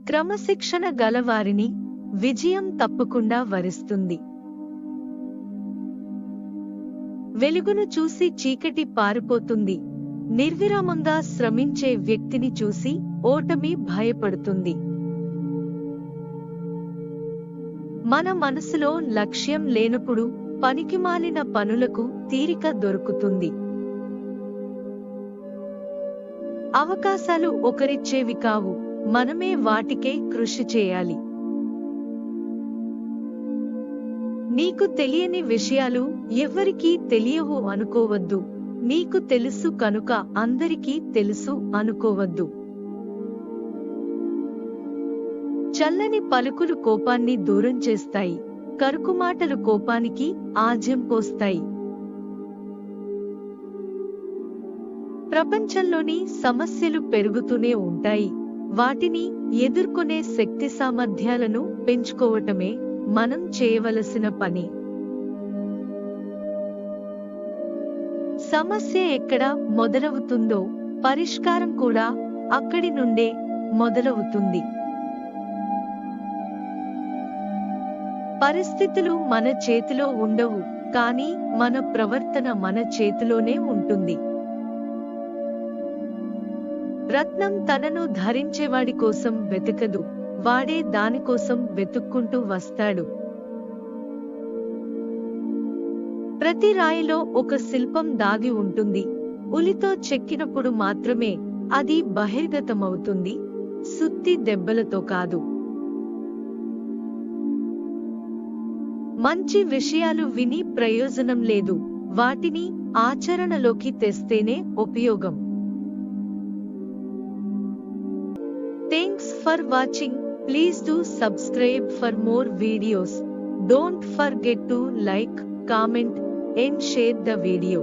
క్రమశిక్షణ గలవారిని విజయం తప్పకుండా వరిస్తుంది. వెలుగును చూసి చీకటి పారిపోతుంది. నిర్విరామంగా శ్రమించే వ్యక్తిని చూసి ఓటమి భయపడుతుంది. మన మనసులో లక్ష్యం లేనప్పుడు పనికిమాలిన పనులకు తీరిక దొరుకుతుంది. అవకాశాలు ఒకరిచ్చేవి కావు, మనమే వాటికే కృషి చేయాలి. నీకు తెలియని విషయాలు ఎవ్వరికీ తెలియవు అనుకోవద్దు. నీకు తెలుసు కనుక అందరికీ తెలుసు అనుకోవద్దు. చల్లని పలుకులు కోపాన్ని దూరం చేస్తాయి. కరుకుమాటలు కోపానికి ఆజ్యం పోస్తాయి. ప్రపంచంలోని సమస్యలు పెరుగుతూనే ఉంటాయి. వాటిని ఎదుర్కొనే శక్తి సామర్థ్యాలను పెంచుకోవటమే మనం చేయవలసిన పని. సమస్య ఎక్కడ మొదలవుతుందో పరిష్కారం కూడా అక్కడి నుండే మొదలవుతుంది. పరిస్థితులు మన చేతిలో ఉండవు, కానీ మన ప్రవర్తన మన చేతిలోనే ఉంటుంది. రత్నం తనను ధరించేవాడి కోసం వెతకదు, వాడే దానికోసం వెతుక్కుంటూ వస్తాడు. ప్రతి రాయిలో ఒక శిల్పం దాగి ఉంటుంది. ఉలితో చెక్కినప్పుడు మాత్రమే అది బహిర్గతమవుతుంది, సుత్తి దెబ్బలతో కాదు. మంచి విషయాలు విని ప్రయోజనం లేదు, వాటిని ఆచరణలోకి తెస్తేనే ఉపయోగం. Thanks for watching. Please do subscribe for more videos. Don't forget to like, comment and share the video.